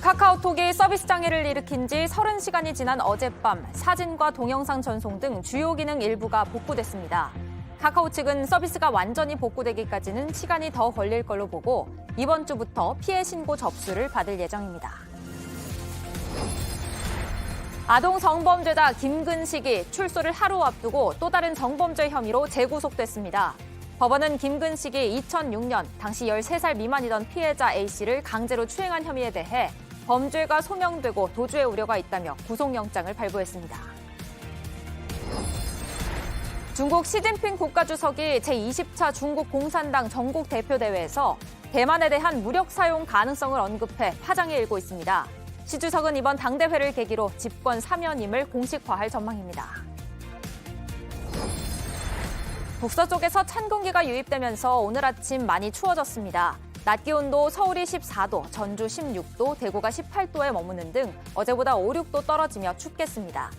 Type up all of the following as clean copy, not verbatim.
카카오톡이 서비스 장애를 일으킨 지 30시간이 지난 어젯밤 사진과 동영상 전송 등 주요 기능 일부가 복구됐습니다. 카카오 측은 서비스가 완전히 복구되기까지는 시간이 더 걸릴 걸로 보고 이번 주부터 피해 신고 접수를 받을 예정입니다. 아동 성범죄자 김근식이 출소를 하루 앞두고 또 다른 성범죄 혐의로 재구속됐습니다. 법원은 김근식이 2006년 당시 13살 미만이던 피해자 A씨를 강제로 추행한 혐의에 대해 범죄가 소명되고 도주의 우려가 있다며 구속영장을 발부했습니다. 중국 시진핑 국가주석이 제20차 중국 공산당 전국 대표대회에서 대만에 대한 무력 사용 가능성을 언급해 파장이 일고 있습니다. 시 주석은 이번 당대회를 계기로 집권 사면임을 공식화할 전망입니다. 북서쪽에서 찬 공기가 유입되면서 오늘 아침 많이 추워졌습니다. 낮 기온도 서울이 14도, 전주 16도, 대구가 18도에 머무는 등 어제보다 5, 6도 떨어지며 춥겠습니다.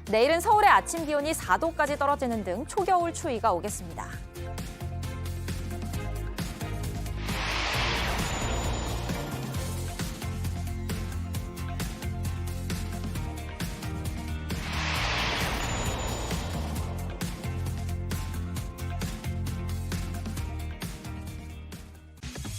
내일은 서울의 아침 기온이 4도까지 떨어지는 등 초겨울 추위가 오겠습니다.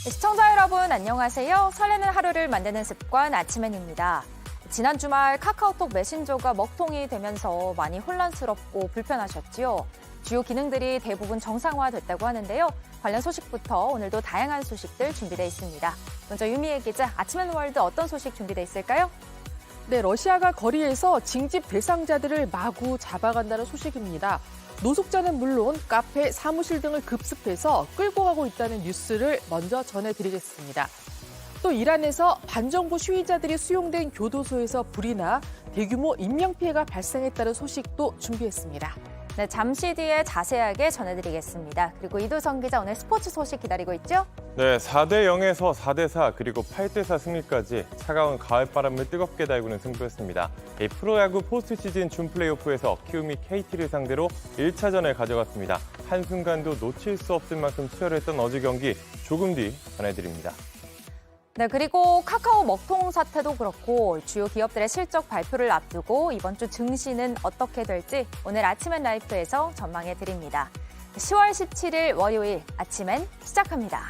시청자 여러분 안녕하세요. 설레는 하루를 만드는 습관 아침엔입니다. 지난 주말 카카오톡 메신저가 먹통이 되면서 많이 혼란스럽고 불편하셨지요. 주요 기능들이 대부분 정상화됐다고 하는데요. 관련 소식부터 오늘도 다양한 소식들 준비되어 있습니다. 먼저 유미애 기자, 아침엔 월드 어떤 소식 준비되어 있을까요? 네, 러시아가 거리에서 징집 대상자들을 마구 잡아간다는 소식입니다. 노숙자는 물론 카페, 사무실 등을 급습해서 끌고 가고 있다는 뉴스를 먼저 전해드리겠습니다. 또 이란에서 반정부 시위자들이 수용된 교도소에서 불이 나 대규모 인명피해가 발생했다는 소식도 준비했습니다. 네, 잠시 뒤에 자세하게 전해드리겠습니다. 그리고 이두성 기자 오늘 스포츠 소식 기다리고 있죠? 네, 4대0에서 4대4 그리고 8대4 승리까지 차가운 가을바람을 뜨겁게 달구는 승부였습니다. 이 프로야구 포스트 시즌 준 플레이오프에서 키움이 KT를 상대로 1차전을 가져갔습니다. 한순간도 놓칠 수 없을 만큼 치열했던 어제 경기 조금 뒤 전해드립니다. 네, 그리고 카카오 먹통 사태도 그렇고 주요 기업들의 실적 발표를 앞두고 이번 주 증시는 어떻게 될지 오늘 아침엔 라이프에서 전망해 드립니다. 10월 17일 월요일 아침엔 시작합니다.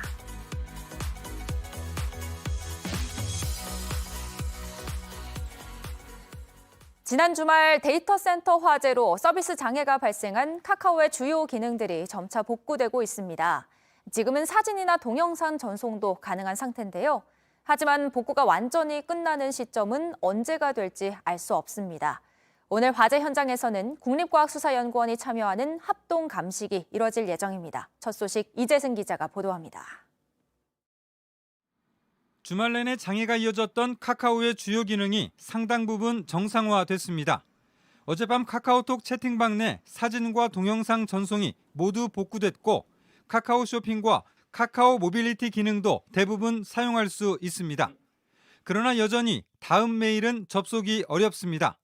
지난 주말 데이터 센터 화재로 서비스 장애가 발생한 카카오의 주요 기능들이 점차 복구되고 있습니다. 지금은 사진이나 동영상 전송도 가능한 상태인데요. 하지만 복구가 완전히 끝나는 시점은 언제가 될지 알 수 없습니다. 오늘 화재 현장에서는 국립과학수사연구원이 참여하는 합동 감식이 이뤄질 예정입니다. 첫 소식 이재승 기자가 보도합니다. 주말 내내 장애가 이어졌던 카카오의 주요 기능이 상당 부분 정상화됐습니다. 어젯밤 카카오톡 채팅방 내 사진과 동영상 전송이 모두 복구됐고 카카오 쇼핑과 카카오 모빌리티 기능도 대부분 사용할 수 있습니다. 그러나 여전히 다음 메일은 접속이 어렵습니다.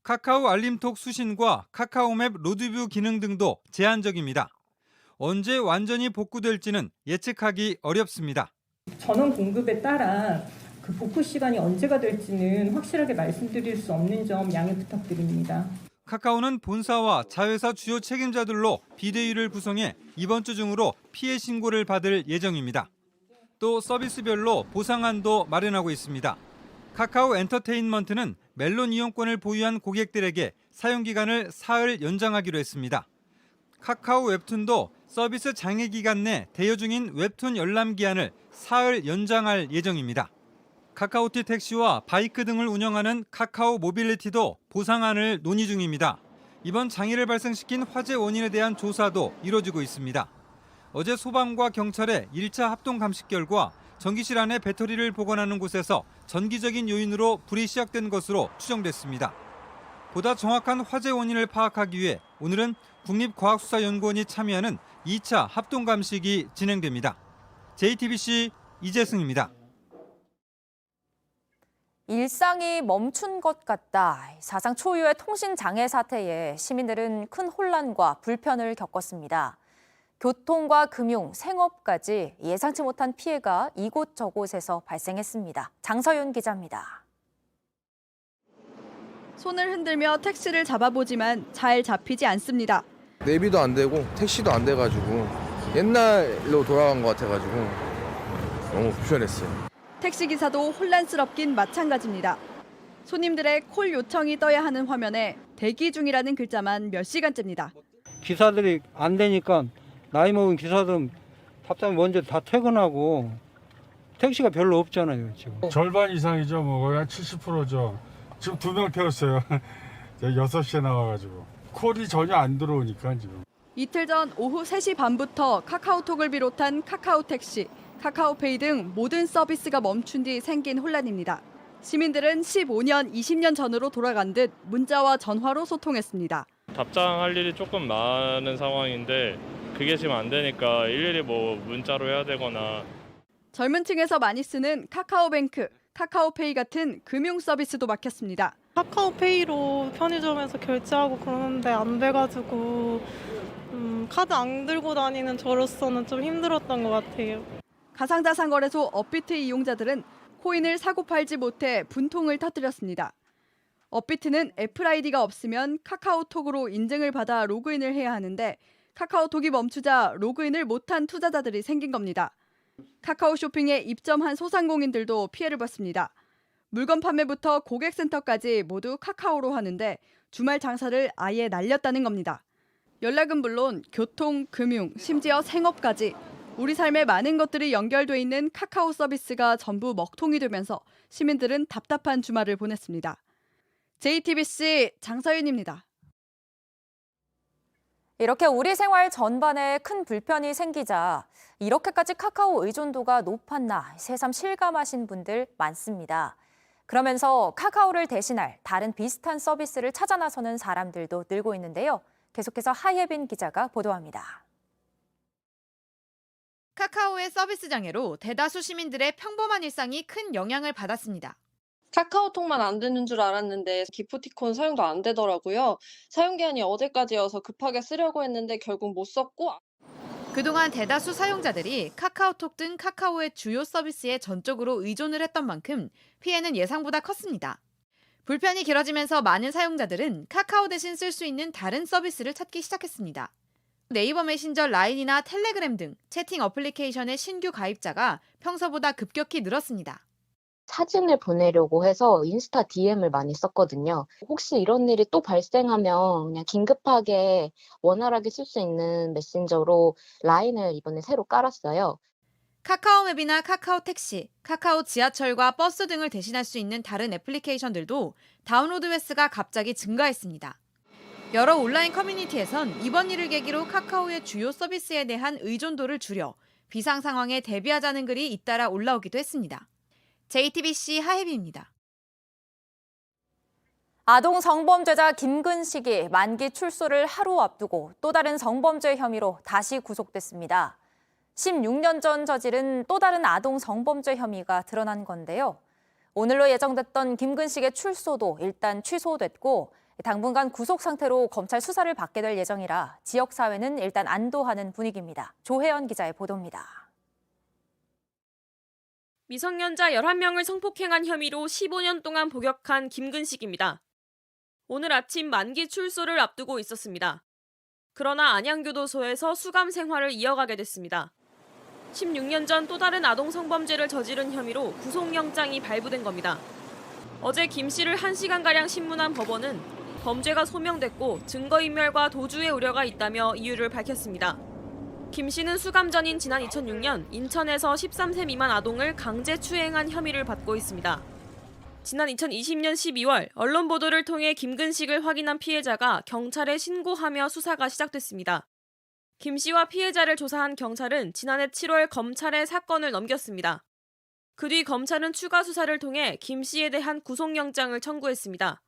카카오 알림톡 수신과 카카오맵 로드뷰 기능 등도 제한적입니다. 언제 완전히 복구될지는 예측하기 어렵습니다. 전원 공급에 따라 그 복구 시간이 언제가 될지는 확실하게 말씀드릴 수 없는 점 양해 부탁드립니다. 카카오는 본사와 자회사 주요 책임자들로 비대위를 구성해 이번 주 중으로 피해 신고를 받을 예정입니다. 또 서비스별로 보상안도 마련하고 있습니다. 카카오 엔터테인먼트는 멜론 이용권을 보유한 고객들에게 사용기간을 사흘 연장하기로 했습니다. 카카오 웹툰도 서비스 장애 기간 내 대여 중인 웹툰 열람 기한을 사흘 연장할 예정입니다. 카카오티 택시와 바이크 등을 운영하는 카카오 모빌리티도 보상안을 논의 중입니다. 이번 장애를 발생시킨 화재 원인에 대한 조사도 이뤄지고 있습니다. 어제 소방과 경찰의 1차 합동 감식 결과 전기실 안에 배터리를 보관하는 곳에서 전기적인 요인으로 불이 시작된 것으로 추정됐습니다. 보다 정확한 화재 원인을 파악하기 위해 오늘은 국립과학수사연구원이 참여하는 2차 합동 감식이 진행됩니다. JTBC 이재승입니다. 일상이 멈춘 것 같다. 사상 초유의 통신장애 사태에 시민들은 큰 혼란과 불편을 겪었습니다. 교통과 금융, 생업까지 예상치 못한 피해가 이곳저곳에서 발생했습니다. 장서윤 기자입니다. 손을 흔들며 택시를 잡아보지만 잘 잡히지 않습니다. 내비도 안 되고 택시도 안 돼가지고 옛날로 돌아간 것 같아가지고 너무 불편했어요. 택시기사도 혼란스럽긴 마찬가지입니다. 손님들의 콜 요청이 떠야 하는 화면에 대기 중이라는 글자만 몇 시간째입니다. 기사들이 안 되니까 나이 먹은 기사들은 답답해 먼저 다 퇴근하고 택시가 별로 없잖아요 지금. 절반 이상이죠. 뭐 거의 한 70%죠. 지금 2명 태웠어요. 6시에 나와가지고 콜이 전혀 안 들어오니까 지금. 이틀 전 오후 3시 반부터 카카오톡을 비롯한 카카오택시, 카카오페이 등 모든 서비스가 멈춘 뒤 생긴 혼란입니다. 시민들은 15년, 20년 전으로 돌아간 듯 문자와 전화로 소통했습니다. 답장할 일이 조금 많은 상황인데 그게 지금 안 되니까 일일이 뭐 문자로 해야 되거나. 젊은 층에서 많이 쓰는 카카오뱅크, 카카오페이 같은 금융 서비스도 막혔습니다. 카카오페이로 편의점에서 결제하고 그러는데 안 돼가지고 카드 안 들고 다니는 저로서는 좀 힘들었던 것 같아요. 가상자산거래소 업비트 이용자들은 코인을 사고 팔지 못해 분통을 터뜨렸습니다. 업비트는 애플 아이디가 없으면 카카오톡으로 인증을 받아 로그인을 해야 하는데 카카오톡이 멈추자 로그인을 못한 투자자들이 생긴 겁니다. 카카오 쇼핑에 입점한 소상공인들도 피해를 봤습니다. 물건 판매부터 고객센터까지 모두 카카오로 하는데 주말 장사를 아예 날렸다는 겁니다. 연락은 물론 교통, 금융, 심지어 생업까지 우리 삶에 많은 것들이 연결돼 있는 카카오 서비스가 전부 먹통이 되면서 시민들은 답답한 주말을 보냈습니다. JTBC 장서윤입니다. 이렇게 우리 생활 전반에 큰 불편이 생기자 이렇게까지 카카오 의존도가 높았나 새삼 실감하신 분들 많습니다. 그러면서 카카오를 대신할 다른 비슷한 서비스를 찾아 나서는 사람들도 늘고 있는데요. 계속해서 하예빈 기자가 보도합니다. 카카오의 서비스 장애로 대다수 시민들의 평범한 일상이 큰 영향을 받았습니다. 카카오톡만 안 되는 줄 알았는데 기프티콘 사용도 안 되더라고요. 사용 기한이 어제까지여서 급하게 쓰려고 했는데 결국 못 썼고. 그동안 대다수 사용자들이 카카오톡 등 카카오의 주요 서비스에 전적으로 의존을 했던 만큼 피해는 예상보다 컸습니다. 불편이 길어지면서 많은 사용자들은 카카오 대신 쓸 수 있는 다른 서비스를 찾기 시작했습니다. 네이버 메신저, 라인이나 텔레그램 등 채팅 어플리케이션의 신규 가입자가 평소보다 급격히 늘었습니다. 사진을 보내려고 해서 인스타 DM을 많이 썼거든요. 혹시 이런 일이 또 발생하면 그냥 긴급하게 원활하게 쓸 수 있는 메신저로 라인을 이번에 새로 깔았어요. 카카오맵이나 카카오택시, 카카오 지하철과 버스 등을 대신할 수 있는 다른 애플리케이션들도 다운로드 횟수가 갑자기 증가했습니다. 여러 온라인 커뮤니티에선 이번 일을 계기로 카카오의 주요 서비스에 대한 의존도를 줄여 비상 상황에 대비하자는 글이 잇따라 올라오기도 했습니다. JTBC 하혜빈입니다. 아동 성범죄자 김근식이 만기 출소를 하루 앞두고 또 다른 성범죄 혐의로 다시 구속됐습니다. 16년 전 저지른 또 다른 아동 성범죄 혐의가 드러난 건데요. 오늘로 예정됐던 김근식의 출소도 일단 취소됐고 당분간 구속 상태로 검찰 수사를 받게 될 예정이라 지역사회는 일단 안도하는 분위기입니다. 조혜연 기자의 보도입니다. 미성년자 11명을 성폭행한 혐의로 15년 동안 복역한 김근식입니다. 오늘 아침 만기 출소를 앞두고 있었습니다. 그러나 안양교도소에서 수감 생활을 이어가게 됐습니다. 16년 전 또 다른 아동 성범죄를 저지른 혐의로 구속영장이 발부된 겁니다. 어제 김 씨를 1시간가량 신문한 법원은 범죄가 소명됐고 증거인멸과 도주의 우려가 있다며 이유를 밝혔습니다. 김 씨는 수감 전인 지난 2006년 인천에서 13세 미만 아동을 강제 추행한 혐의를 받고 있습니다. 지난 2020년 12월 언론 보도를 통해 김근식을 확인한 피해자가 경찰에 신고하며 수사가 시작됐습니다. 김 씨와 피해자를 조사한 경찰은 지난해 7월 검찰에 사건을 넘겼습니다. 그 뒤 검찰은 추가 수사를 통해 김 씨에 대한 구속영장을 청구했습니다.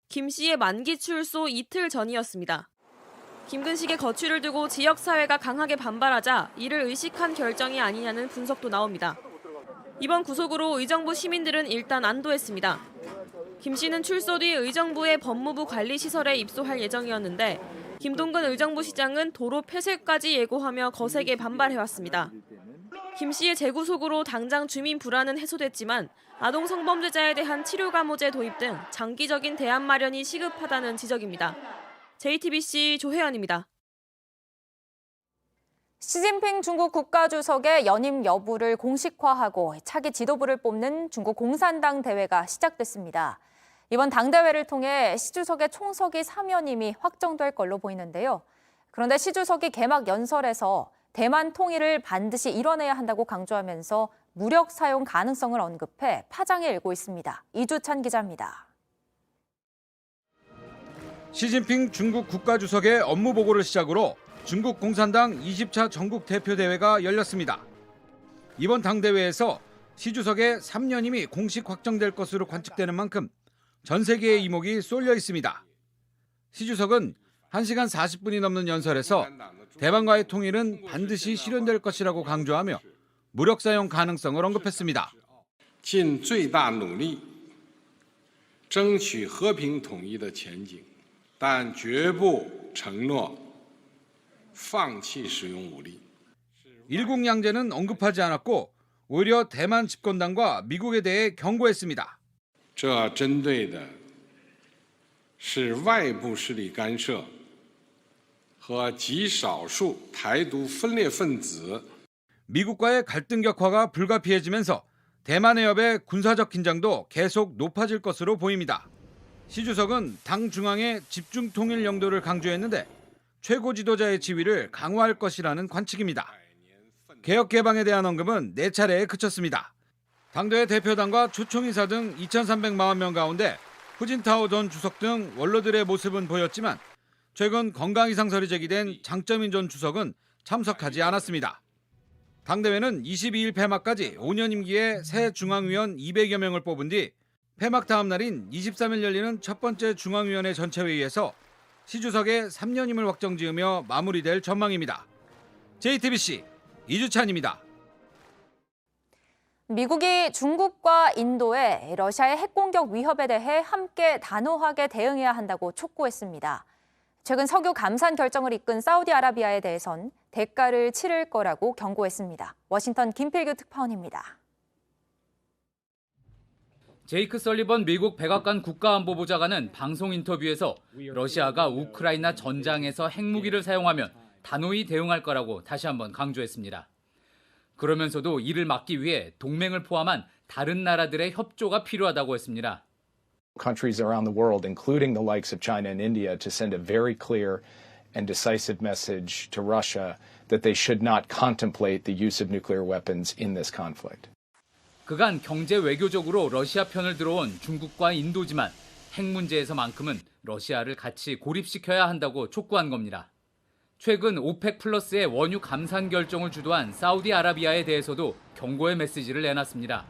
김 씨의 만기 출소 이틀 전이었습니다. 김근식의 거취를 두고 지역사회가 강하게 반발하자 이를 의식한 결정이 아니냐는 분석도 나옵니다. 이번 구속으로 의정부 시민들은 일단 안도했습니다. 김 씨는 출소 뒤 의정부의 법무부 관리시설에 입소할 예정이었는데 김동근 의정부 시장은 도로 폐쇄까지 예고하며 거세게 반발해왔습니다. 김 씨의 재구속으로 당장 주민 불안은 해소됐지만 아동 성범죄자에 대한 치료 감호제 도입 등 장기적인 대안 마련이 시급하다는 지적입니다. JTBC 조혜연입니다. 시진핑 중국 국가주석의 연임 여부를 공식화하고 차기 지도부를 뽑는 중국 공산당 대회가 시작됐습니다. 이번 당대회를 통해 시 주석의 총서기 사면임이 확정될 걸로 보이는데요. 그런데 시 주석이 개막 연설에서 대만 통일을 반드시 이뤄내야 한다고 강조하면서 무력 사용 가능성을 언급해 파장이 일고 있습니다. 이주찬 기자입니다. 시진핑 중국 국가주석의 업무 보고를 시작으로 중국 공산당 20차 전국 대표대회가 열렸습니다. 이번 당대회에서 시 주석의 3년임이 공식 확정될 것으로 관측되는 만큼 전 세계의 이목이 쏠려 있습니다. 시 주석은 1시간 40분이 넘는 연설에서 대만과의 통일은 반드시 실현될 것이라고 강조하며 무력 사용 가능성을 언급했습니다. 尽最大努力争取和平统一的前景，但绝不承诺放弃使用武力。 일국양제는 언급하지 않았고 오히려 대만 집권당과 미국에 대해 경고했습니다. 这针对的是外部势力干涉和极少数台独分裂分子。 미국과의 갈등 격화가 불가피해지면서 대만 해협의 군사적 긴장도 계속 높아질 것으로 보입니다. 시 주석은 당 중앙의 집중 통일 영도를 강조했는데 최고 지도자의 지위를 강화할 것이라는 관측입니다. 개혁 개방에 대한 언급은 4차례에 그쳤습니다. 당대회 대표단과 초청이사 등 2,340명 가운데 후진타오 전 주석 등 원로들의 모습은 보였지만 최근 건강 이상설이 제기된 장쩌민 전 주석은 참석하지 않았습니다. 당대회는 22일 폐막까지 5년 임기에 새 중앙위원 200여 명을 뽑은 뒤 폐막 다음 날인 23일 열리는 첫 번째 중앙위원회 전체회의에서 시 주석의 3년임을 확정지으며 마무리될 전망입니다. JTBC 이주찬입니다. 미국이 중국과 인도의 러시아의 핵공격 위협에 대해 함께 단호하게 대응해야 한다고 촉구했습니다. 최근 석유 감산 결정을 이끈 사우디아라비아에 대해선 대가를 치를 거라고 경고했습니다. 워싱턴 김필규 특파원입니다. 제이크 설리번 미국 백악관 국가안보보좌관은 방송 인터뷰에서 러시아가 우크라이나 전장에서 핵무기를 사용하면 단호히 대응할 거라고 다시 한번 강조했습니다. 그러면서도 이를 막기 위해 동맹을 포함한 다른 나라들의 협조가 필요하다고 했습니다. Countries around the world, including the likes of China and India, to send a very clear and decisive message to Russia that they should not contemplate the use of nuclear weapons in this conflict. 그간 경제 외교적으로 러시아 편을 들어온 중국과 인도지만 핵 문제에서만큼은 러시아를 같이 고립시켜야 한다고 촉구한 겁니다. 최근 오펙 플러스의 원유 감산 결정을 주도한 사우디아라비아에 대해서도 경고의 메시지를 내놨습니다.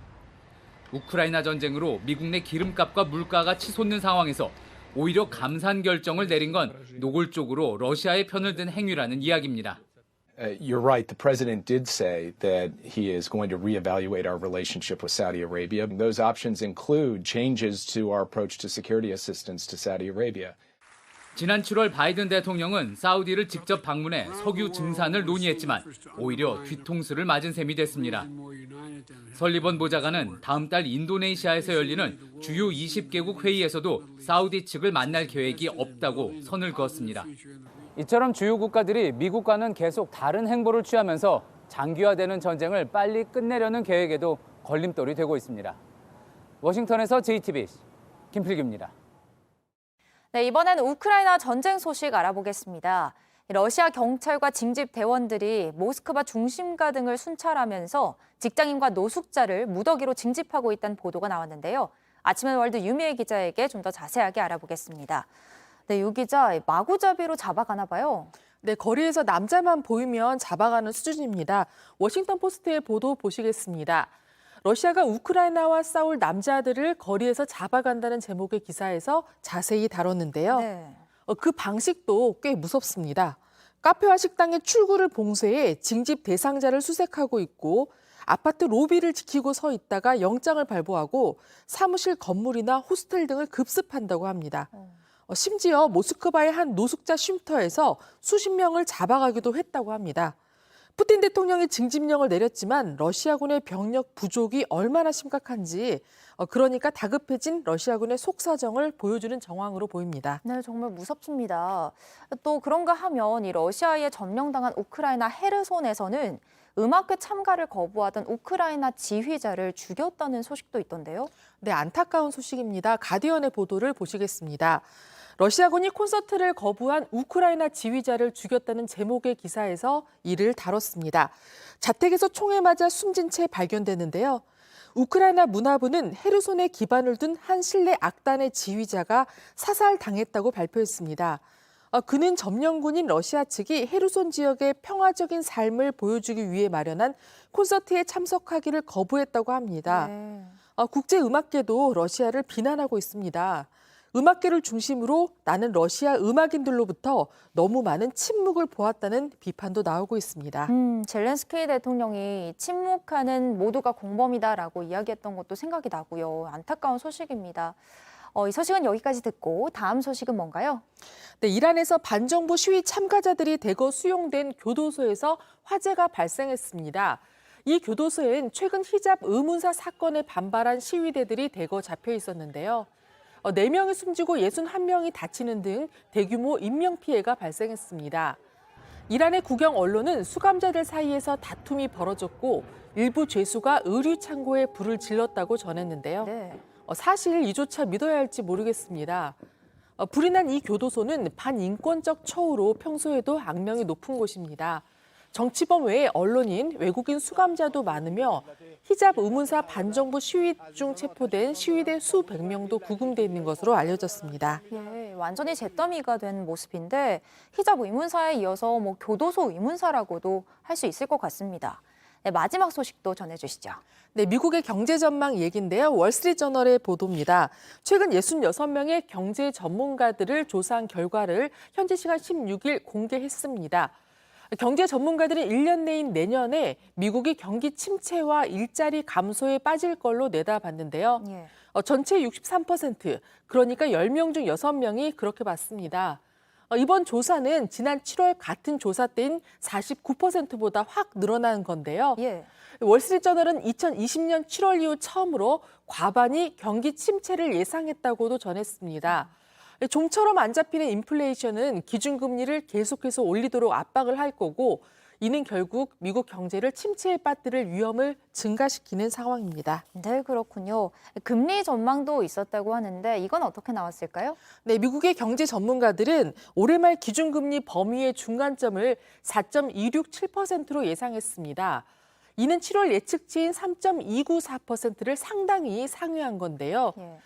우크라이나 전쟁으로 미국 내 기름값과 물가가 치솟는 상황에서 오히려 감산 결정을 내린 건 노골적으로 러시아의 편을 든 행위라는 이야기입니다. You're right. The president did say that he is going to reevaluate our relationship with Saudi Arabia. Those options include changes to our approach to security assistance to Saudi Arabia. 지난 7월 바이든 대통령은 사우디를 직접 방문해 석유 증산을 논의했지만 오히려 뒤통수를 맞은 셈이 됐습니다. 설리번 보좌관은 다음 달 인도네시아에서 열리는 주요 20개국 회의에서도 사우디 측을 만날 계획이 없다고 선을 그었습니다. 이처럼 주요 국가들이 미국과는 계속 다른 행보를 취하면서 장기화되는 전쟁을 빨리 끝내려는 계획에도 걸림돌이 되고 있습니다. 워싱턴에서 JTBC 김필규입니다. 네, 이번엔 우크라이나 전쟁 소식 알아보겠습니다. 러시아 경찰과 징집 대원들이 모스크바 중심가 등을 순찰하면서 직장인과 노숙자를 무더기로 징집하고 있다는 보도가 나왔는데요. 아침엔 월드 유미애 기자에게 좀 더 자세하게 알아보겠습니다. 네, 유 기자, 마구잡이로 잡아가나 봐요. 네, 거리에서 남자만 보이면 잡아가는 수준입니다. 워싱턴 포스트의 보도 보시겠습니다. 러시아가 우크라이나와 싸울 남자들을 거리에서 잡아간다는 제목의 기사에서 자세히 다뤘는데요. 네. 그 방식도 꽤 무섭습니다. 카페와 식당의 출구를 봉쇄해 징집 대상자를 수색하고 있고 아파트 로비를 지키고 서 있다가 영장을 발부하고 사무실 건물이나 호스텔 등을 급습한다고 합니다. 심지어 모스크바의 한 노숙자 쉼터에서 수십 명을 잡아가기도 했다고 합니다. 푸틴 대통령이 징집령을 내렸지만 러시아군의 병력 부족이 얼마나 심각한지 그러니까 다급해진 러시아군의 속사정을 보여주는 정황으로 보입니다. 네, 정말 무섭습니다. 또 그런가 하면 이 러시아에 점령당한 우크라이나 헤르손에서는 음악회 참가를 거부하던 우크라이나 지휘자를 죽였다는 소식도 있던데요. 네, 안타까운 소식입니다. 가디언의 보도를 보시겠습니다. 러시아군이 콘서트를 거부한 우크라이나 지휘자를 죽였다는 제목의 기사에서 이를 다뤘습니다. 자택에서 총에 맞아 숨진 채 발견됐는데요. 우크라이나 문화부는 헤르손에 기반을 둔 한 실내 악단의 지휘자가 사살당했다고 발표했습니다. 그는 점령군인 러시아 측이 헤르손 지역의 평화적인 삶을 보여주기 위해 마련한 콘서트에 참석하기를 거부했다고 합니다. 네. 국제음악계도 러시아를 비난하고 있습니다. 음악계를 중심으로 나는 러시아 음악인들로부터 너무 많은 침묵을 보았다는 비판도 나오고 있습니다. 젤렌스키 대통령이 침묵하는 모두가 공범이다라고 이야기했던 것도 생각이 나고요. 안타까운 소식입니다. 이 소식은 여기까지 듣고 다음 소식은 뭔가요? 네, 이란에서 반정부 시위 참가자들이 대거 수용된 교도소에서 화재가 발생했습니다. 이 교도소엔 최근 히잡 의문사 사건에 반발한 시위대들이 대거 잡혀 있었는데요. 4명이 숨지고 61명이 다치는 등 대규모 인명피해가 발생했습니다. 이란의 국영 언론은 수감자들 사이에서 다툼이 벌어졌고 일부 죄수가 의류 창고에 불을 질렀다고 전했는데요. 네. 사실 이조차 믿어야 할지 모르겠습니다. 불이 난 이 교도소는 반인권적 처우로 평소에도 악명이 높은 곳입니다. 정치범 외에 언론인, 외국인 수감자도 많으며 히잡 의문사 반정부 시위 중 체포된 시위대 수백 명도 구금돼 있는 것으로 알려졌습니다. 예, 완전히 잿더미가 된 모습인데 히잡 의문사에 이어서 교도소 의문사라고도 할 수 있을 것 같습니다. 네, 마지막 소식도 전해주시죠. 네, 미국의 경제 전망 얘기인데요. 월스트리트저널의 보도입니다. 최근 66명의 경제 전문가들을 조사한 결과를 현지 시간 16일 공개했습니다. 경제 전문가들은 1년 내인 내년에 미국이 경기 침체와 일자리 감소에 빠질 걸로 내다봤는데요. 예. 전체 63%, 그러니까 10명 중 6명이 그렇게 봤습니다. 이번 조사는 지난 7월 같은 조사 때인 49%보다 확 늘어난 건데요. 예. 월스트리트저널은 2020년 7월 이후 처음으로 과반이 경기 침체를 예상했다고도 전했습니다. 좀처럼 안 잡히는 인플레이션은 기준금리를 계속해서 올리도록 압박을 할 거고 이는 결국 미국 경제를 침체에 빠뜨릴 위험을 증가시키는 상황입니다. 네, 그렇군요. 금리 전망도 있었다고 하는데 이건 어떻게 나왔을까요? 네, 미국의 경제 전문가들은 올해 말 기준금리 범위의 중간점을 4.267%로 예상했습니다. 이는 7월 예측치인 3.294%를 상당히 상회한 건데요. 예.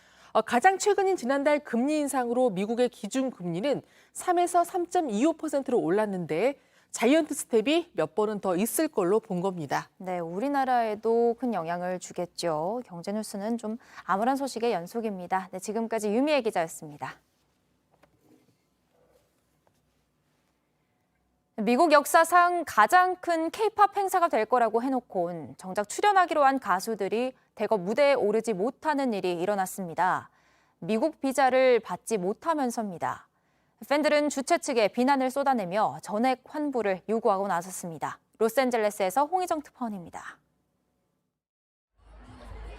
가장 최근인 지난달 금리 인상으로 미국의 기준금리는 3에서 3.25%로 올랐는데 자이언트 스텝이 몇 번은 더 있을 걸로 본 겁니다. 네, 우리나라에도 큰 영향을 주겠죠. 경제뉴스는 좀 암울한 소식의 연속입니다. 네, 지금까지 유미애 기자였습니다. 미국 역사상 가장 큰 K-팝 행사가 될 거라고 해놓곤 정작 출연하기로 한 가수들이 대거 무대에 오르지 못하는 일이 일어났습니다. 미국 비자를 받지 못하면서입니다. 팬들은 주최 측에 비난을 쏟아내며 전액 환불을 요구하고 나섰습니다. 로스앤젤레스에서 홍희정 특파원입니다.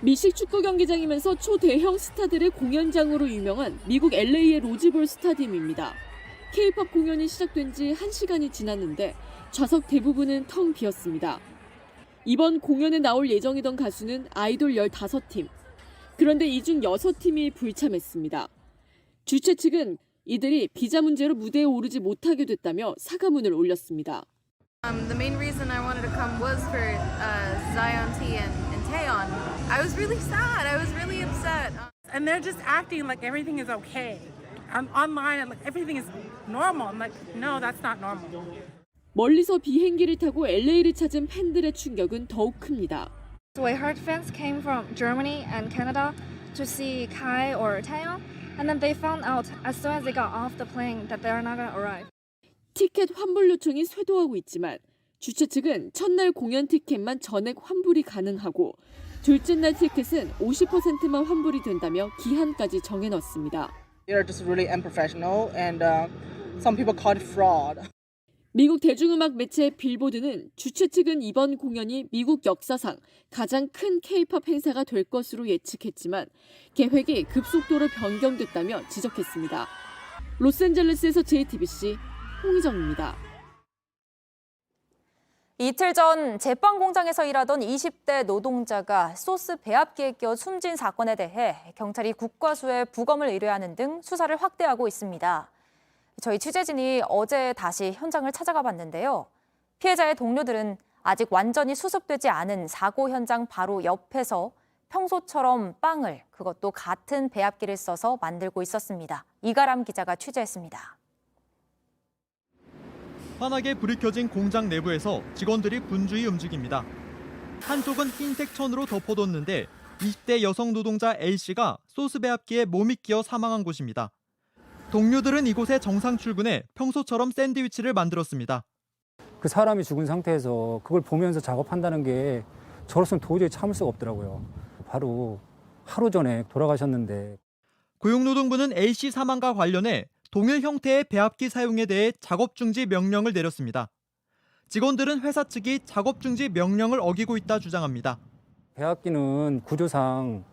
미식 축구 경기장이면서 초대형 스타들의 공연장으로 유명한 미국 LA의 로즈볼 스타디움입니다. K-팝 공연이 시작된 지 1시간이 지났는데 좌석 대부분은 텅 비었습니다. 이번 공연에 나올 예정이던 가수는 아이돌 15팀. 그런데 이 중 6팀이 불참했습니다. 주최 측은 이들이 비자 문제로 무대에 오르지 못하게 됐다며 사과문을 올렸습니다. The main reason I wanted to come was for Zion T and Taeyeon. I was really sad. I was really upset. And they're just acting like everything is okay. I'm online and like everything is normal. I'm like, no, that's not normal. 멀리서 비행기를 타고 LA를 찾은 팬들의 충격은 더욱 큽니다. Wayheart fans came from Germany and Canada to see Kai or Taeyeon, and then they found out as soon as they got off the plane that they are not going to arrive. 티켓 환불 요청이 쇄도하고 있지만 주최 측은 첫날 공연 티켓만 전액 환불이 가능하고 둘째 날 티켓은 50%만 환불이 된다며 기한까지 정해놨습니다. They're just really unprofessional and some people call it fraud. 미국 대중음악 매체 빌보드는 주최 측은 이번 공연이 미국 역사상 가장 큰 K-팝 행사가 될 것으로 예측했지만 계획이 급속도로 변경됐다며 지적했습니다. 로스앤젤레스에서 JTBC 홍희정입니다. 이틀 전 제빵 공장에서 일하던 20대 노동자가 소스 배합기에 끼어 숨진 사건에 대해 경찰이 국과수에 부검을 의뢰하는 등 수사를 확대하고 있습니다. 저희 취재진이 어제 다시 현장을 찾아가 봤는데요. 피해자의 동료들은 아직 완전히 수습되지 않은 사고 현장 바로 옆에서 평소처럼 빵을 그것도 같은 배합기를 써서 만들고 있었습니다. 이가람 기자가 취재했습니다. 환하게 불이 켜진 공장 내부에서 직원들이 분주히 움직입니다. 한쪽은 흰색 천으로 덮어뒀는데 20대 여성 노동자 A씨가 소스 배합기에 몸이 끼어 사망한 곳입니다. 동료들은 이곳에 정상 출근해 평소처럼 샌드위치를 만들었습니다. 그 사람이 죽은 상태에서 그걸 보면서 작업한다는 게 저로서는 도저히 참을 수가 없더라고요. 바로 하루 전에 돌아가셨는데. 고용노동부는 A씨 사망과 관련해 동일 형태의 배합기 사용에 대해 작업 중지 명령을 내렸습니다. 직원들은 회사 측이 작업 중지 명령을 어기고 있다 주장합니다. 배합기는 구조상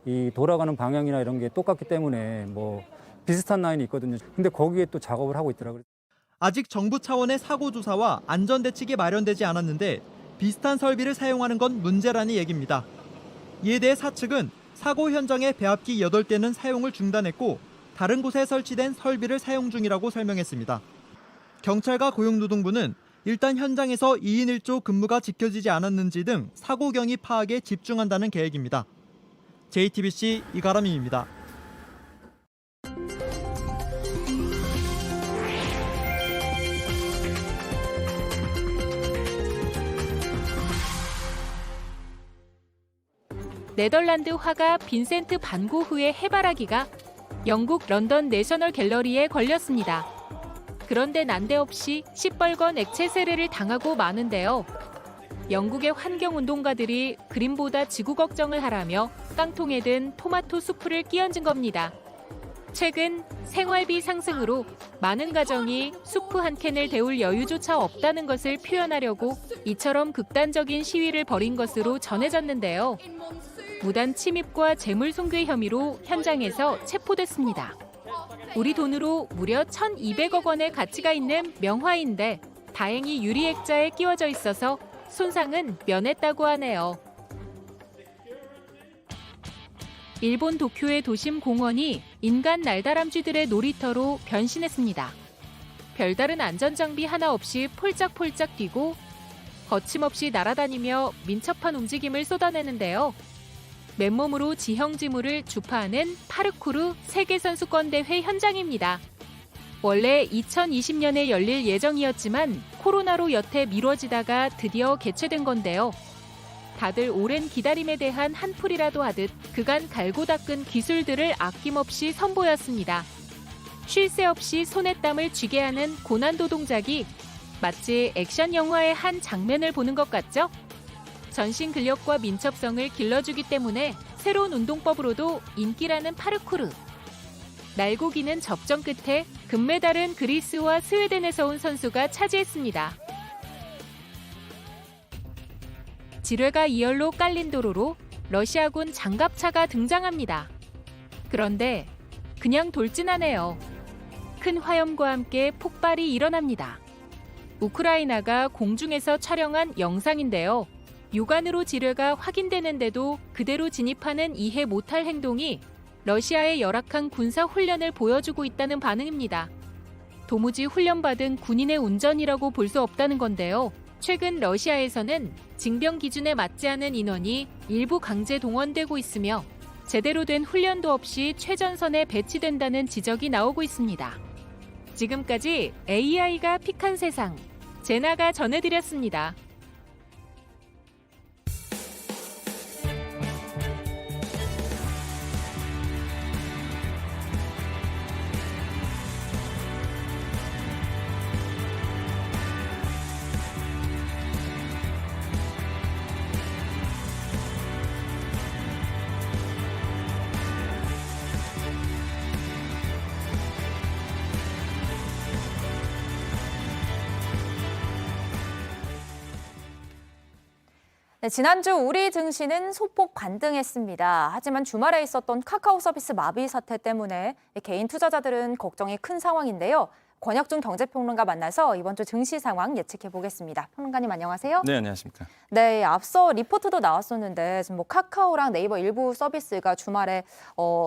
이 돌아가는 방향이나 이런 게 똑같기 때문에 뭐 비슷한 라인이 있거든요. 근데 거기에 또 작업을 하고 있더라고요. 아직 정부 차원의 사고 조사와 안전 대책이 마련되지 않았는데 비슷한 설비를 사용하는 건 문제라는 얘기입니다. 이에 대해 사측은 사고 현장의 배합기 8대는 사용을 중단했고 다른 곳에 설치된 설비를 사용 중이라고 설명했습니다. 경찰과 고용노동부는 일단 현장에서 2인 1조 근무가 지켜지지 않았는지 등 사고 경위 파악에 집중한다는 계획입니다. JTBC 이가람입니다. 네덜란드 화가 빈센트 반 고흐의 해바라기가 영국 런던 내셔널 갤러리에 걸렸습니다. 그런데 난데없이 시뻘건 액체 세례를 당하고 마는데요. 영국의 환경운동가들이 그림보다 지구 걱정을 하라며 깡통에 든 토마토 수프를 끼얹은 겁니다. 최근 생활비 상승으로 많은 가정이 수프 한 캔을 데울 여유조차 없다는 것을 표현하려고 이처럼 극단적인 시위를 벌인 것으로 전해졌는데요. 무단 침입과 재물 손괴 혐의로 현장에서 체포됐습니다. 우리 돈으로 무려 1,200억 원의 가치가 있는 명화인데 다행히 유리 액자에 끼워져 있어서 손상은 면했다고 하네요. 일본 도쿄의 도심 공원이 인간 날다람쥐들의 놀이터로 변신했습니다. 별다른 안전장비 하나 없이 폴짝폴짝 뛰고 거침없이 날아다니며 민첩한 움직임을 쏟아내는데요. 맨몸으로 지형지물을 주파하는 파르쿠르 세계선수권대회 현장입니다. 원래 2020년에 열릴 예정이었지만 코로나로 여태 미뤄지다가 드디어 개최된 건데요. 다들 오랜 기다림에 대한 한풀이라도 하듯 그간 갈고 닦은 기술들을 아낌없이 선보였습니다. 쉴 새 없이 손에 땀을 쥐게 하는 고난도 동작이 마치 액션 영화의 한 장면을 보는 것 같죠? 전신 근력과 민첩성을 길러주기 때문에 새로운 운동법으로도 인기라는 파르쿠르. 날고 기는 접전 끝에 금메달은 그리스와 스웨덴에서 온 선수가 차지했습니다. 지뢰가 이열로 깔린 도로로 러시아군 장갑차가 등장합니다. 그런데 그냥 돌진하네요. 큰 화염과 함께 폭발이 일어납니다. 우크라이나가 공중에서 촬영한 영상인데요. 육안으로 지뢰가 확인되는데도 그대로 진입하는 이해 못할 행동이 러시아의 열악한 군사 훈련을 보여주고 있다는 반응입니다. 도무지 훈련받은 군인의 운전이라고 볼 수 없다는 건데요. 최근 러시아에서는 징병 기준에 맞지 않은 인원이 일부 강제 동원되고 있으며 제대로 된 훈련도 없이 최전선에 배치된다는 지적이 나오고 있습니다. 지금까지 AI가 픽한 세상, 제나가 전해드렸습니다. 네, 지난주 우리 증시는 소폭 반등했습니다. 하지만 주말에 있었던 카카오 서비스 마비 사태 때문에 개인 투자자들은 걱정이 큰 상황인데요. 권혁준 경제평론가 만나서 이번 주 증시 상황 예측해 보겠습니다. 평론가님 안녕하세요. 네, 안녕하십니까. 네, 앞서 리포트도 나왔었는데 지금 뭐 카카오랑 네이버 일부 서비스가 주말에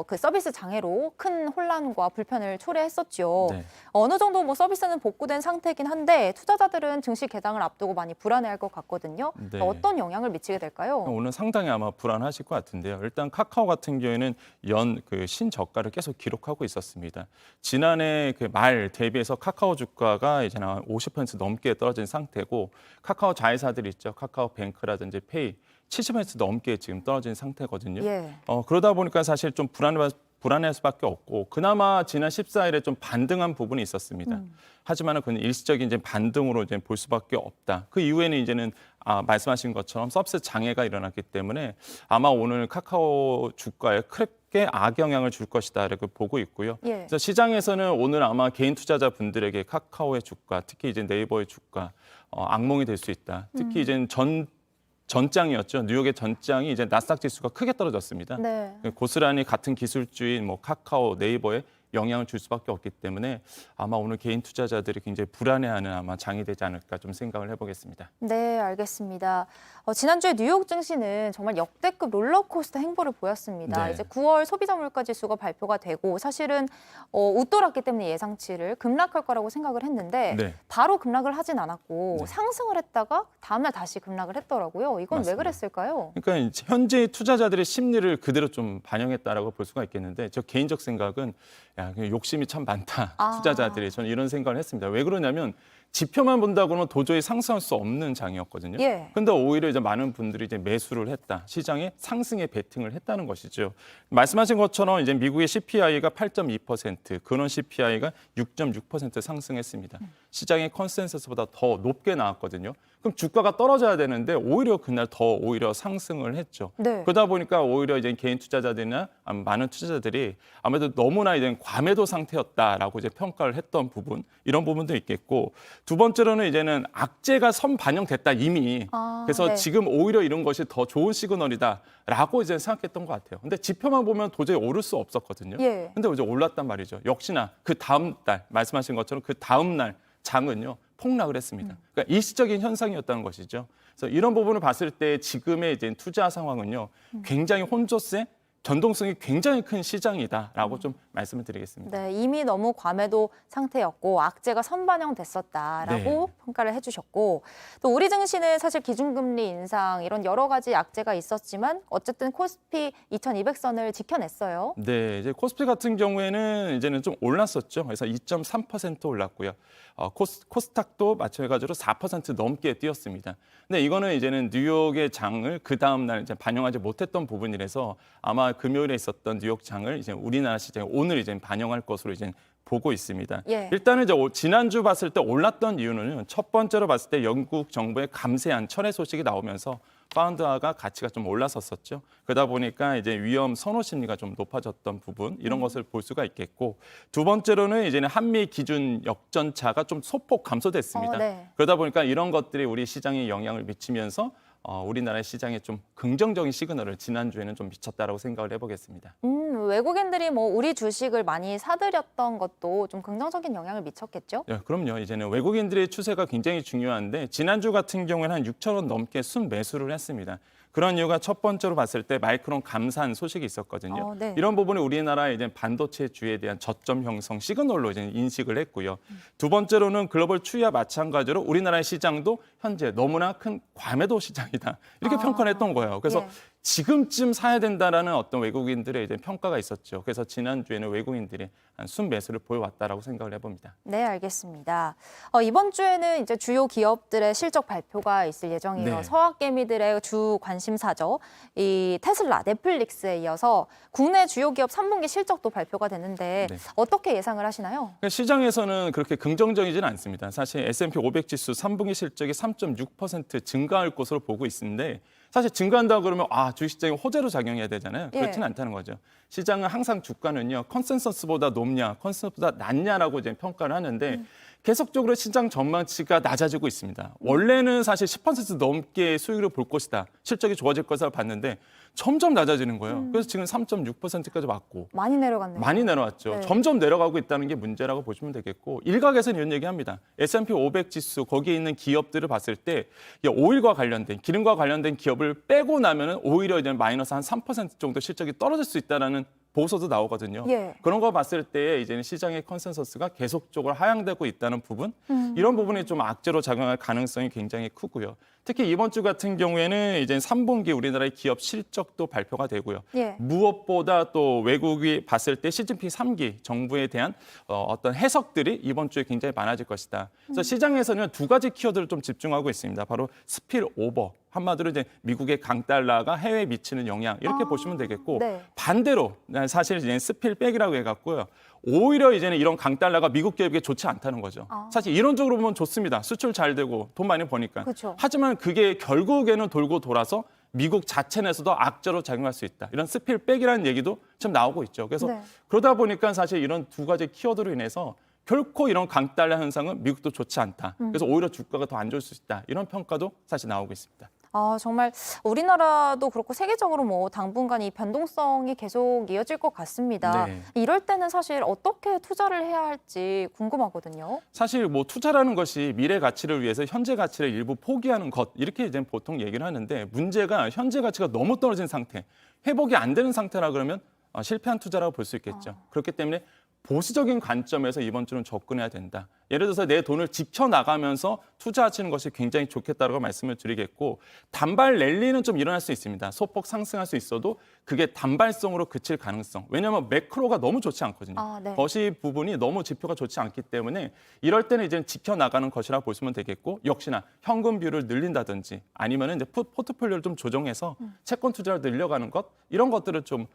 그 서비스 장애로 큰 혼란과 불편을 초래했었죠. 네. 어느 정도 뭐 서비스는 복구된 상태이긴 한데 투자자들은 증시 개장을 앞두고 많이 불안해할 것 같거든요. 네. 어떤 영향을 미치게 될까요? 오늘 상당히 아마 불안하실 것 같은데요. 일단 카카오 같은 경우에는 연 신저가를 계속 기록하고 있었습니다. 지난해 말 대비해서 카카오 주가가 이제 50% 넘게 떨어진 상태고 카카오 자회사들 있죠. 카카오뱅크라든지 페이 70% 넘게 지금 떨어진 상태거든요. 예. 그러다 보니까 사실 좀 불안할 수밖에 없고 그나마 지난 14일에 좀 반등한 부분이 있었습니다. 하지만은 그건 일시적인 이제 반등으로 이제 볼 수밖에 없다. 그 이후에는 이제는 말씀하신 것처럼 서비스 장애가 일어났기 때문에 아마 오늘 카카오 주가에 크게 악영향을 줄 것이다라고 보고 있고요. 예. 그래서 시장에서는 오늘 아마 개인 투자자분들에게 카카오의 주가, 특히 이제 네이버의 주가 악몽이 될 수 있다. 특히 이제 전장이었죠. 뉴욕의 전장이 이제 나스닥 지수가 크게 떨어졌습니다. 네. 고스란히 같은 기술주인 뭐 카카오, 네이버에 영향을 줄 수밖에 없기 때문에 아마 오늘 개인 투자자들이 굉장히 불안해하는 아마 장이 되지 않을까 좀 생각을 해보겠습니다. 네, 알겠습니다. 지난주에 뉴욕 증시는 정말 역대급 롤러코스터 행보를 보였습니다. 네. 이제 9월 소비자 물가 지수가 발표가 되고 사실은 웃돌았기 때문에 예상치를 급락할 거라고 생각을 했는데 네. 바로 급락을 하진 않았고 네. 상승을 했다가 다음날 다시 급락을 했더라고요. 이건 맞습니다. 왜 그랬을까요? 그러니까 현재 투자자들의 심리를 그대로 좀 반영했다라고 볼 수가 있겠는데 저 개인적 생각은 욕심이 참 많다. 투자자들이 저는 이런 생각을 했습니다. 왜 그러냐면 지표만 본다 그러면 도저히 상승할 수 없는 장이었거든요. 예. 근데 오히려 이제 많은 분들이 이제 매수를 했다. 시장에 상승에 베팅을 했다는 것이죠. 말씀하신 것처럼 이제 미국의 CPI가 8.2%, 근원 CPI가 6.6% 상승했습니다. 시장의 컨센서스보다 더 높게 나왔거든요. 그럼 주가가 떨어져야 되는데 오히려 그날 더 오히려 상승을 했죠. 네. 그러다 보니까 오히려 이제 개인 투자자들이나 많은 투자자들이 아무래도 너무나 이제 과매도 상태였다라고 이제 평가를 했던 부분, 이런 부분도 있겠고 두 번째로는 이제는 악재가 선반영됐다 이미. 그래서 네. 지금 오히려 이런 것이 더 좋은 시그널이다라고 이제 생각했던 것 같아요. 근데 지표만 보면 도저히 오를 수 없었거든요. 예. 근데 이제 올랐단 말이죠. 역시나 그 다음 달 말씀하신 것처럼 그 다음 날 장은요 폭락을 했습니다. 그러니까 일시적인 현상이었다는 것이죠. 그래서 이런 부분을 봤을 때 지금의 이제 투자 상황은요 굉장히 혼조세, 변동성이 굉장히 큰 시장이다라고 좀 말씀을 드리겠습니다. 네, 이미 너무 과매도 상태였고 악재가 선반영됐었다라고 평가를 해주셨고 또 우리 증시는 사실 기준금리 인상 이런 여러 가지 악재가 있었지만 어쨌든 코스피 2200선을 지켜냈어요. 네, 이제 코스피 같은 경우에는 이제는 좀 올랐었죠. 그래서 2.3% 올랐고요. 코스닥도 마찬가지로 4% 넘게 뛰었습니다. 근데 이거는 이제는 뉴욕의 장을 그 다음 날 이제 반영하지 못했던 부분이라서 아마 금요일에 있었던 뉴욕 장을 이제 우리나라 시장에 오늘 이제 반영할 것으로 이제 보고 있습니다. 예. 일단은 이제 지난주 봤을 때 올랐던 이유는 첫 번째로 봤을 때 영국 정부의 감세한 철회 소식이 나오면서 파운드화가 가치가 좀 올라섰었죠. 그러다 보니까 이제 위험 선호 심리가 좀 높아졌던 부분 이런 것을 볼 수가 있겠고 두 번째로는 이제는 한미 기준 역전차가 좀 소폭 감소됐습니다. 네. 그러다 보니까 이런 것들이 우리 시장에 영향을 미치면서 우리나라의 시장에 좀 긍정적인 시그널을 지난주에는 좀 미쳤다라고 생각을 해보겠습니다. 외국인들이 뭐 우리 주식을 많이 사들였던 것도 좀 긍정적인 영향을 미쳤겠죠? 네, 그럼요. 이제는 외국인들의 추세가 굉장히 중요한데 지난주 같은 경우에는 한 6천 원 넘게 순매수를 했습니다. 그런 이유가 첫 번째로 봤을 때 마이크론 감산 소식이 있었거든요. 네. 이런 부분이 우리나라의 이제 반도체주에 대한 저점 형성 시그널로 이제 인식을 했고요. 두 번째로는 글로벌 추이와 마찬가지로 우리나라의 시장도 현재 너무나 큰 과매도 시장이다. 이렇게 평가를 했던 거예요. 그래서 예. 지금쯤 사야 된다라는 어떤 외국인들의 이제 평가가 있었죠. 그래서 지난주에는 외국인들이 한 순매수를 보여왔다라고 생각을 해봅니다. 네, 알겠습니다. 이번 주에는 이제 주요 기업들의 실적 발표가 있을 예정이에요. 네. 서학개미들의 주 관심사죠. 이 테슬라, 넷플릭스에 이어서 국내 주요 기업 3분기 실적도 발표가 되는데 네. 어떻게 예상을 하시나요? 그러니까 시장에서는 그렇게 긍정적이지는 않습니다. 사실 S&P 500 지수 3분기 실적이 3.6% 증가할 것으로 보고 있는데 사실 증가한다 그러면 주식시장이 호재로 작용해야 되잖아요. 그렇지는 않다는 거죠. 시장은 항상 주가는요 컨센서스보다 높냐, 컨센서스보다 낮냐라고 이제 평가를 하는데 계속적으로 시장 전망치가 낮아지고 있습니다. 원래는 사실 10% 넘게 수익을 볼 것이다. 실적이 좋아질 것을 봤는데 점점 낮아지는 거예요. 그래서 지금 3.6%까지 왔고. 많이 내려갔네요. 많이 내려왔죠. 네. 점점 내려가고 있다는 게 문제라고 보시면 되겠고 일각에서는 이런 얘기합니다. S&P 500 지수 거기에 있는 기업들을 봤을 때 오일과 관련된 기름과 관련된 기업을 빼고 나면은 오히려 이제 마이너스 한 3% 정도 실적이 떨어질 수 있다라는 보고서도 나오거든요. 예. 그런 거 봤을 때 이제는 시장의 컨센서스가 계속적으로 하향되고 있다는 부분, 이런 부분이 좀 악재로 작용할 가능성이 굉장히 크고요. 특히 이번 주 같은 경우에는 이제 3분기 우리나라의 기업 실적도 발표가 되고요. 예. 무엇보다 또 외국이 봤을 때 시진핑 3기 정부에 대한 어떤 해석들이 이번 주에 굉장히 많아질 것이다. 그래서 시장에서는 두 가지 키워드를 좀 집중하고 있습니다. 바로 스필오버. 한마디로 이제 미국의 강달러가 해외에 미치는 영향 이렇게 보시면 되겠고 네. 반대로 사실 이제 스필백이라고 해갖고요. 오히려 이제는 이런 강달러가 미국 기업에게 좋지 않다는 거죠. 사실 이론적으로 보면 좋습니다. 수출 잘 되고 돈 많이 버니까. 그쵸. 하지만 그게 결국에는 돌고 돌아서 미국 자체 내에서도 악재로 작용할 수 있다. 이런 스필백이라는 얘기도 지금 나오고 있죠. 그래서 네. 그러다 보니까 사실 이런 두 가지 키워드로 인해서 결코 이런 강달러 현상은 미국도 좋지 않다. 그래서 오히려 주가가 더 안 좋을 수 있다. 이런 평가도 사실 나오고 있습니다. 정말 우리나라도 그렇고 세계적으로 뭐 당분간 이 변동성이 계속 이어질 것 같습니다. 네. 이럴 때는 사실 어떻게 투자를 해야 할지 궁금하거든요. 사실 뭐 투자라는 것이 미래 가치를 위해서 현재 가치를 일부 포기하는 것 이렇게 이제 보통 얘기를 하는데 문제가 현재 가치가 너무 떨어진 상태, 회복이 안 되는 상태라 그러면 실패한 투자라고 볼 수 있겠죠. 그렇기 때문에 보수적인 관점에서 이번 주는 접근해야 된다. 예를 들어서 내 돈을 지켜나가면서 투자하시는 것이 굉장히 좋겠다고 말씀을 드리겠고 단발 랠리는 좀 일어날 수 있습니다. 소폭 상승할 수 있어도 그게 단발성으로 그칠 가능성. 왜냐하면 매크로가 너무 좋지 않거든요. 네. 거시 부분이 너무 지표가 좋지 않기 때문에 이럴 때는 이제 지켜나가는 것이라고 보시면 되겠고 역시나 현금 비율을 늘린다든지 아니면 이제 포트폴리오를 좀 조정해서 채권 투자를 늘려가는 것 이런 것들을 좀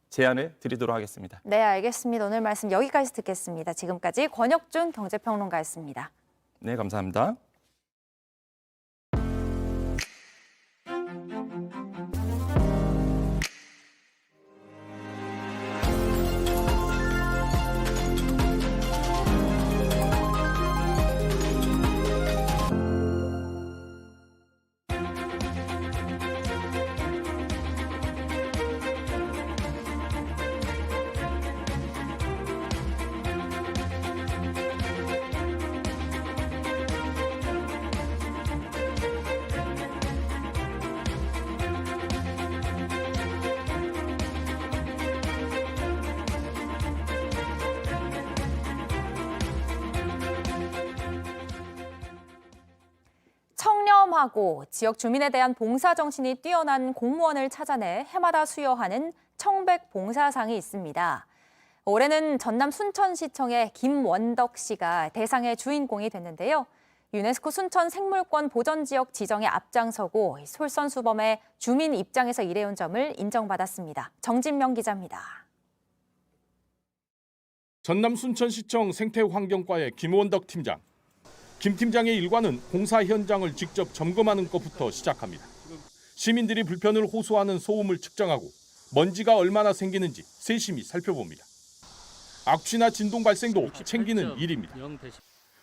제안해 드리도록 하겠습니다. 네, 알겠습니다. 오늘 말씀 여기까지 듣겠습니다. 지금까지 권혁준 경제평론가였습니다. 네, 감사합니다. 청렴하고 지역 주민에 대한 봉사 정신이 뛰어난 공무원을 찾아내 해마다 수여하는 청백 봉사상이 있습니다. 올해는 전남 순천시청의 김원덕 씨가 대상의 주인공이 됐는데요. 유네스코 순천 생물권 보전 지역 지정에 앞장서고 솔선수범해 주민 입장에서 일해온 점을 인정받았습니다. 정진명 기자입니다. 전남 순천시청 생태환경과의 김원덕 팀장. 김 팀장의 일과는 공사 현장을 직접 점검하는 것부터 시작합니다. 시민들이 불편을 호소하는 소음을 측정하고 먼지가 얼마나 생기는지 세심히 살펴봅니다. 악취나 진동 발생도 챙기는 일입니다.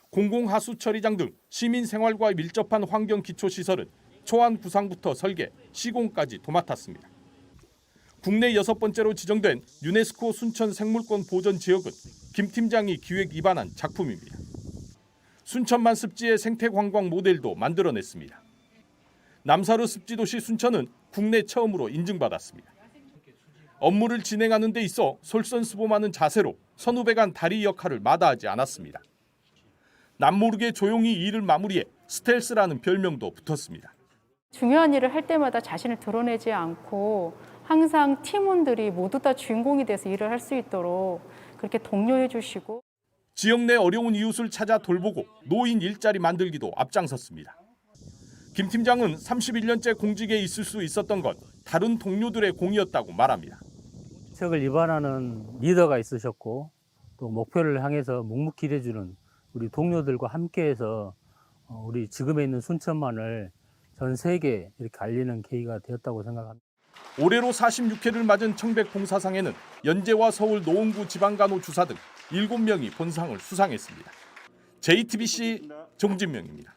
공공하수 처리장 등 시민 생활과 밀접한 환경 기초시설은 초안 구상부터 설계, 시공까지 도맡았습니다. 국내 6번째로 지정된 유네스코 순천 생물권 보전 지역은 김 팀장이 기획 입안한 작품입니다. 순천만 습지의 생태관광 모델도 만들어냈습니다. 남사루 습지도시 순천은 국내 처음으로 인증받았습니다. 업무를 진행하는 데 있어 솔선수범하는 자세로 선후배간 다리 역할을 마다하지 않았습니다. 남모르게 조용히 일을 마무리해 스텔스라는 별명도 붙었습니다. 중요한 일을 할 때마다 자신을 드러내지 않고 항상 팀원들이 모두 다 주인공이 돼서 일을 할 수 있도록 그렇게 독려해 주시고 지역 내 어려운 이웃을 찾아 돌보고 노인 일자리 만들기도 앞장섰습니다. 김 팀장은 31년째 공직에 있을 수 있었던 건 다른 동료들의 공이었다고 말합니다. 정책을 위반하는 리더가 있으셨고 또 목표를 향해서 묵묵히 일해주는 우리 동료들과 함께해서 우리 지금에 있는 순천만을 전 세계에 이렇게 알리는 계기가 되었다고 생각합니다. 올해로 46회를 맞은 청백봉사상에는 연재와 서울 노원구 지방간호주사 등 7명이 본상을 수상했습니다. JTBC 정진명입니다.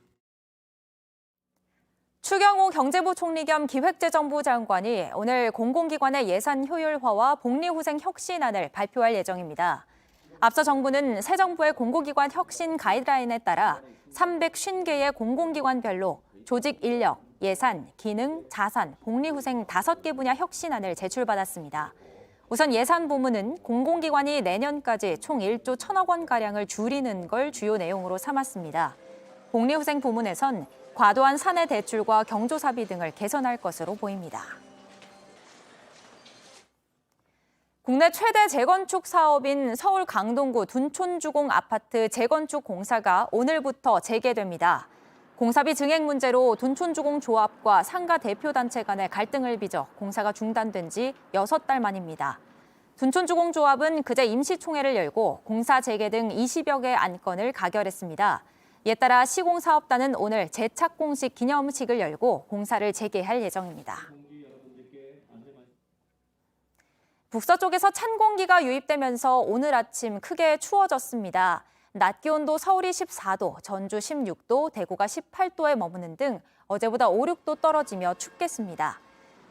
추경호 경제부 총리 겸 기획재정부 장관이 오늘 공공기관의 예산 효율화와 복리후생 혁신안을 발표할 예정입니다. 앞서 정부는 새 정부의 공공기관 혁신 가이드라인에 따라 350개의 공공기관별로 조직 인력, 예산, 기능, 자산, 복리후생 5개 분야 혁신안을 제출받았습니다. 우선 예산 부문은 공공기관이 내년까지 총 1조 1,000억 원가량을 줄이는 걸 주요 내용으로 삼았습니다. 복리후생 부문에선 과도한 사내 대출과 경조사비 등을 개선할 것으로 보입니다. 국내 최대 재건축 사업인 서울 강동구 둔촌주공 아파트 재건축 공사가 오늘부터 재개됩니다. 공사비 증액 문제로 둔촌주공 조합과 상가 대표단체 간의 갈등을 빚어 공사가 중단된 지 6달 만입니다. 둔촌주공 조합은 그제 임시총회를 열고 공사 재개 등 20여 개 안건을 가결했습니다. 이에 따라 시공사업단은 오늘 재착공식 기념식을 열고 공사를 재개할 예정입니다. 북서쪽에서 찬 공기가 유입되면서 오늘 아침 크게 추워졌습니다. 낮 기온도 서울이 14도, 전주 16도, 대구가 18도에 머무는 등 어제보다 5, 6도 떨어지며 춥겠습니다.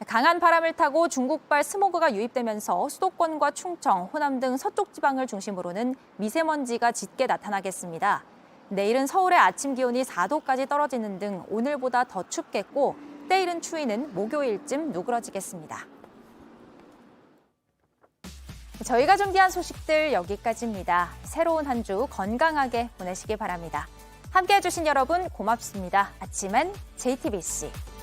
강한 바람을 타고 중국발 스모그가 유입되면서 수도권과 충청, 호남 등 서쪽 지방을 중심으로는 미세먼지가 짙게 나타나겠습니다. 내일은 서울의 아침 기온이 4도까지 떨어지는 등 오늘보다 더 춥겠고 때이른 추위는 목요일쯤 누그러지겠습니다. 저희가 준비한 소식들 여기까지입니다. 새로운 한 주 건강하게 보내시기 바랍니다. 함께해 주신 여러분 고맙습니다. 아침엔 JTBC.